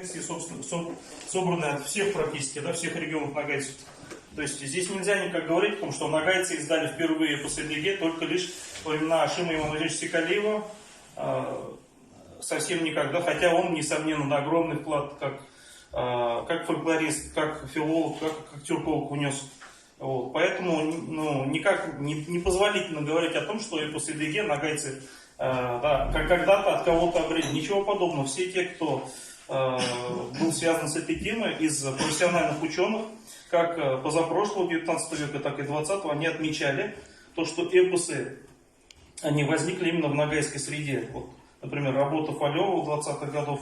собственно, собраны от всех практически, да, всех регионов нагайцев. То есть здесь нельзя никак говорить о том, что нагайцы издали впервые по СДГ только лишь во времена Ашима Имамовича Секалиева, совсем никак, да, хотя он, несомненно, огромный вклад как фольклорист, как филолог, как тюрколог внес. Вот. Поэтому никак не позволительно говорить о том, что и по СДГ нагайцы когда-то от кого-то обрели. Ничего подобного. Все те, кто был связан с этой темой, из профессиональных ученых, как позапрошлого 19 века, так и 20-го, они отмечали то, что эпосы, они возникли именно в нагайской среде. Вот, например, работа Фалева 20-х годов,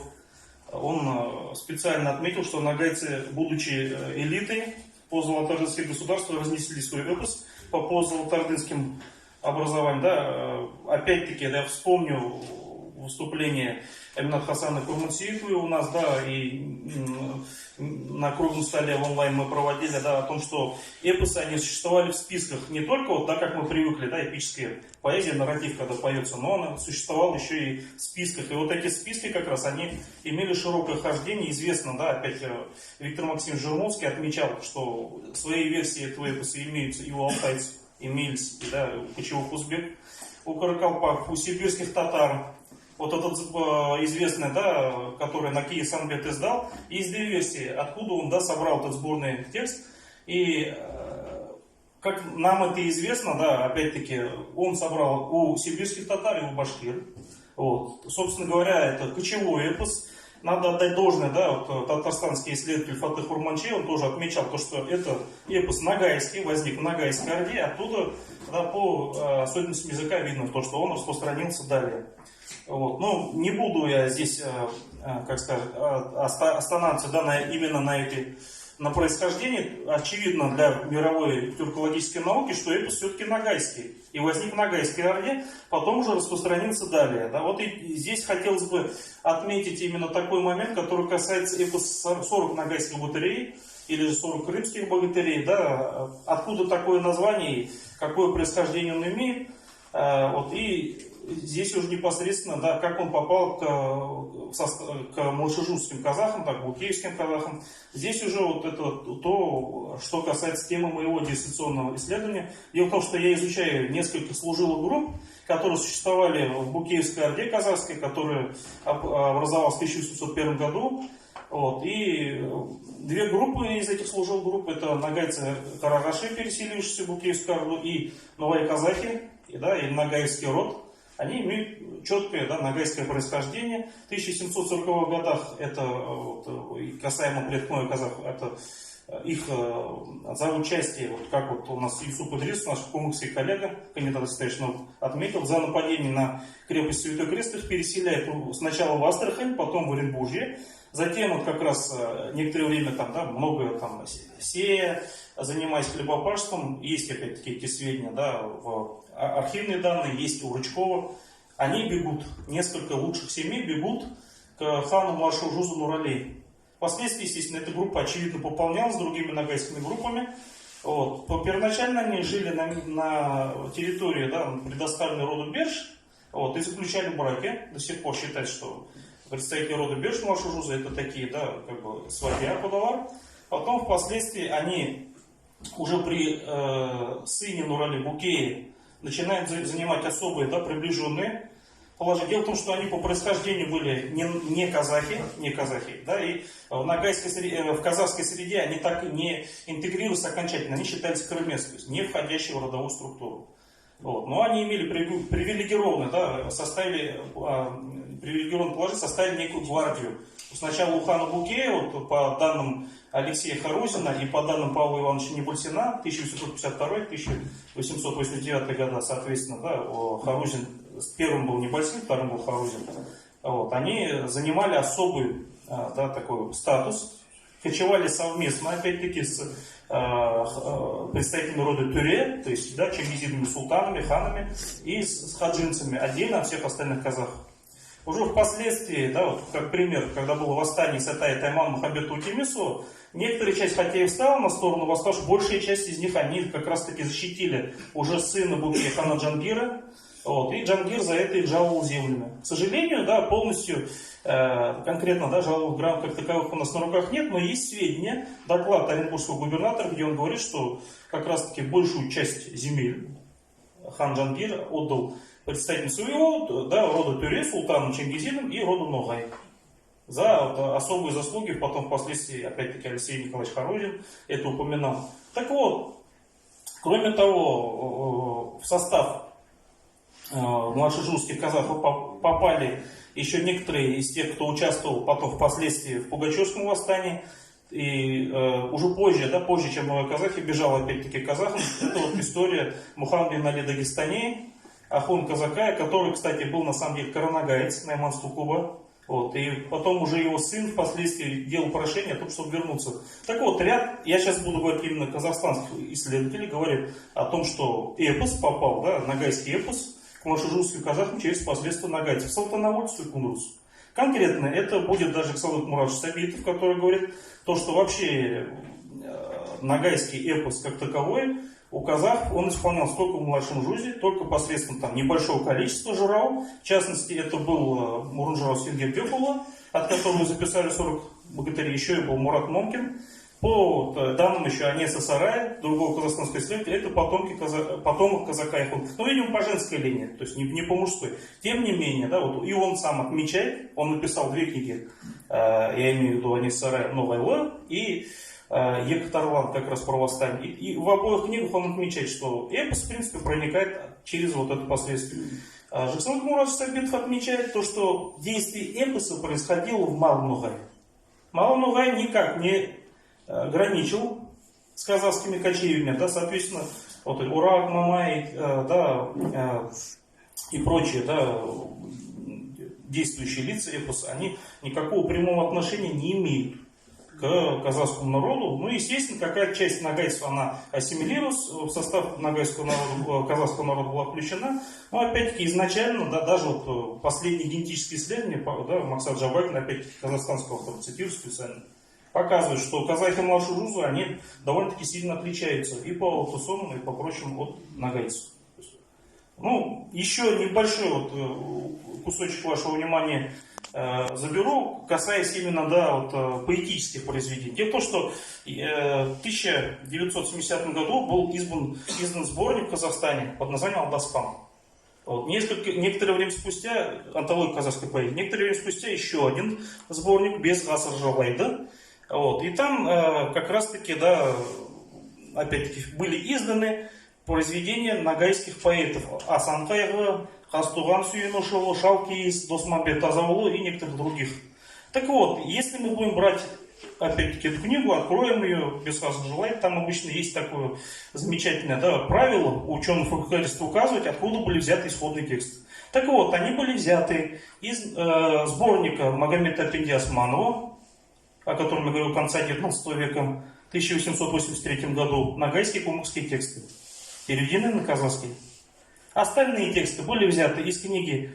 он специально отметил, что нагайцы, будучи элитой по золотоордынским государствам, разнесли свой эпос по золотоордынским образованиям. Да, опять-таки, я вспомню выступление Эминат Хасана Курмансиевой у нас, да, и на круглом столе в онлайн мы проводили, да, о том, что эпосы, они существовали в списках не только, вот, да, как мы привыкли, да, эпическая поэзия, нарратив, когда поется, но она существовала еще и в списках. И вот эти списки как раз, они имели широкое хождение. Известно, да, опять Виктор Максимович Жирновский отмечал, что свои версии этого эпоса имеются и у алтайцев, имелись, и, да, у кочевых узбек, у каракалпаков, у сибирских татар. Вот этот известный, да, который на Киев Санбет издал, есть две версии, откуда он, да, собрал этот сборный текст. И как нам это известно, да, опять-таки, он собрал у сибирских татар и у башкир. Вот. Собственно говоря, это кочевой эпос. Надо отдать должное, да, вот, татарстанский исследователь Фатых Урманчи, он тоже отмечал то, что это эпос нагайский, возник в Нагайской Орде, оттуда, да, по особенностям языка видно то, что он распространился далее. Вот. Ну, не буду я здесь, как сказать, останавливаться, да, именно на происхождении. Очевидно для мировой тюркологической науки, что эпос все-таки нагайский. И возник в Нагайской Орде, потом уже распространился далее. Да. Вот и здесь хотелось бы отметить именно такой момент, который касается эпоса 40 нагайских богатырей, или же 40 крымских богатырей. Да. Откуда такое название, какое происхождение он имеет. Вот, и здесь уже непосредственно, да, как он попал к младшежурским казахам, так, букеевским казахам. Здесь уже вот это то, что касается темы моего диссертационного исследования. Дело в том, что я изучаю несколько служилых групп, которые существовали в Букеевской Орде казахской, которая образовалась в 1801 году. Вот, и две группы из этих служилых групп, это нагайцы Карагаши, переселившиеся в Букеевскую Орду, и новые казахи, да, и нагайский род. Они имеют четкое, да, нагайское происхождение. В 1740-х годах это, вот, касаемо предкной казах, это их за участие, вот как вот у нас Юсуп Идрис, наш кумыкский коллега, кандидат исторических, отметил, за нападение на крепость Святой Крест их переселяют сначала в Астрахань, потом в Оренбуржье. Затем вот как раз некоторое время там, да, много там сея, занимаясь хлебопашеством, есть опять-таки эти сведения, да, архивные данные, есть у Рычкова. Они бегут, несколько лучших семей бегут к хану маршалу Жузу Нуралей. Впоследствии, естественно, эта группа, очевидно, пополнялась другими нагайскими группами. Вот. Первоначально они жили на территории, да, предоставленной роду Берш, вот, и заключали браки. До сих пор считается, что представители рода Берш Маршужуза это такие, да, как бы свадья Кудавар. Потом впоследствии они уже при сыне Нурали Букее начинают занимать особые, да, приближенные положения. Дело в том, что они по происхождению были не казахи, да, и в казахской среде они так и не интегрировались окончательно, они считались крымесами, то есть не входящие в родовую структуру. Вот. Но они имели привилегированное, да, привилегированное положение, составили некую гвардию. Сначала у хана Букея, вот, по данным Алексея Харузина и по данным Павла Ивановича Небольсина, 1852-1889 года, соответственно, да, Харузин первым был Небольсин, вторым был Харузин. Вот, они занимали особый, да, такой статус, кочевали совместно, опять-таки, с представителями рода Тюре, то есть, да, чингизидными султанами, ханами и с хаджинцами, отдельно от всех остальных казахов. Уже впоследствии, да, вот как пример, когда было восстание Сатай Тайман Мухаммеда Утемису, некоторая часть, хотя и встала на сторону восставших, большая часть из них, они как раз таки защитили уже сына Букея хана Джангира, Вот, и Джангир за это их жаловал землями. К сожалению, да, полностью, конкретно, да, жалоб как таковых у нас на руках нет, но есть сведения, доклад оренбургского губернатора, где он говорит, что как раз-таки большую часть земель хан Джангир отдал представителям своего, да, рода Тюре, султану Чингизидом и роду Ноғай. За вот, особые заслуги, потом впоследствии, опять-таки, Алексей Николаевич Харузин это упоминал. Так вот, кроме того, в состав младшежурских казахов попали еще некоторые из тех, кто участвовал потом впоследствии в Пугачевском восстании. И уже позже, да, позже, чем новые казахи, бежал опять-таки казахам. Это вот история Мухаммада бин Али Дагестани, Ахун Казакая, который, кстати, был на самом деле коронагаец, Найман Стукуба. Вот, и потом уже его сын впоследствии делал прошение о том, чтобы вернуться. Так вот, ряд, я сейчас буду говорить именно казахстанских исследователей, говорит о том, что эпос попал, да, ногайский эпос, к младшежурским казахам через последствия ногайцев, Салтанавольцу и Кунрусу. Конкретно это будет даже Ксалык Мурадович Сабитов, который говорит то, что вообще ногайский эпос как таковой у казахов он исполнялся только в младшем жузе, только посредством там небольшого количества журау. В частности, это был Мурунжурау Сингербекула, от которого записали 40 богатырей, еще и был Мурат Момкин. По данным еще Анеса Сарая, другого казахстанского исследователя, это потомок казака Яхун. Ну, видимо, по женской линии, то есть не по мужской. Тем не менее, да, вот, и он сам отмечает, он написал 2 книги, я имею в виду Анеса Сарая «Новая Лоя» и Екатарлан как раз про восстание. И в обоих книгах он отмечает, что эпос, в принципе, проникает через вот это последствие. Жаксанбек Мурадович Сабитов отмечает то, что действие эпоса происходило в Малом Ноғае. Малый Ноғай никак не граничил с казахскими кочевьями, да, соответственно, вот Урак, Мамай, да, и прочие, да, действующие лица эпоса, они никакого прямого отношения не имеют к казахскому народу. Ну, естественно, какая часть ногайцев, она ассимилировалась, в состав ногайского народа, казахского народа была включена. Но, опять-таки, изначально, да, даже вот последние генетические исследования, да, Максат Джабакин, опять-таки, казахстанского автора, цитирую специально, показывают, что казахи младшего жуза, они довольно-таки сильно отличаются и по тусонам, и по прочему от ногайцев. Ну, еще небольшой вот кусочек вашего внимания заберу, касаясь именно, да, вот, поэтических произведений. Дело в том, что в 1970 году был издан сборник в Казахстане под названием «Алдаспан». Вот. Некоторое время спустя, антология казахской поэзии, некоторое время спустя еще один сборник без Гасар Жалайда. Вот. И там как раз-таки, да, опять-таки, были изданы произведения ногайских поэтов Асан Кайғы, Хастуган Сүйенушұлы, Шалкиис, Досмамбет Тазаулы и некоторых других. Так вот, если мы будем брать, опять-таки, эту книгу, откроем ее без Гасар Жалайда, там обычно есть такое замечательное, да, правило, у ученых-фольклористов указывать, откуда были взяты исходные тексты. Так вот, они были взяты из сборника Магомеда Апенди Османова, о котором я говорил, конца 19 века, в 1883 году, ногайские кумыкские тексты, переведены на казахский. Остальные тексты были взяты из книг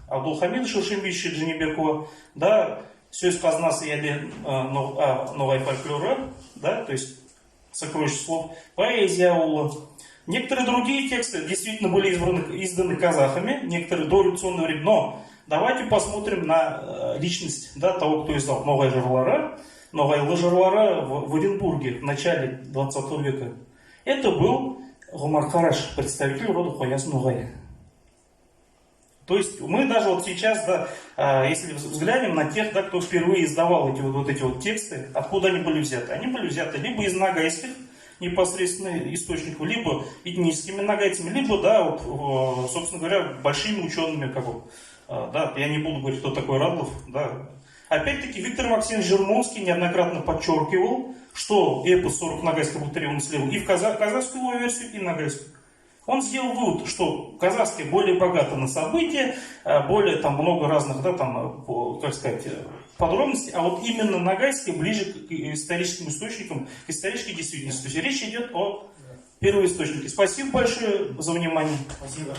Абдулхамида Шуршимбича Джанибекова, да, все из Казнаса Яли Новой фольклора, да, то есть сокровища слов, поэзия аула. Некоторые другие тексты действительно были изданы казахами, некоторые до революционного времени, но давайте посмотрим на личность, да, того, кто издал Ноғай жырлары, Ноғайлы жырлары в Оренбурге в начале 20 века. Это был Гумар Хараш, представитель рода Хояз Ноғай. То есть мы даже вот сейчас, да, если взглянем на тех, да, кто впервые издавал эти вот тексты, откуда они были взяты? Они были взяты либо из ногайских непосредственно источников, либо этническими ногайцами, либо, да, вот, собственно говоря, большими учеными, как вот, да, я не буду говорить, кто такой Радлов, да. Опять-таки, Виктор Максимович Жермонский неоднократно подчеркивал, что эпос 40 ногайских богатырей он исследовал и в казахскую версию, и ногайскую. Он сделал вывод, что казахские более богаты на события, более там много разных, да, там, как сказать, подробностей, а вот именно ногайские ближе к историческим источникам, к исторической действительности. То есть речь идет о первоисточнике. Спасибо большое за внимание. Спасибо.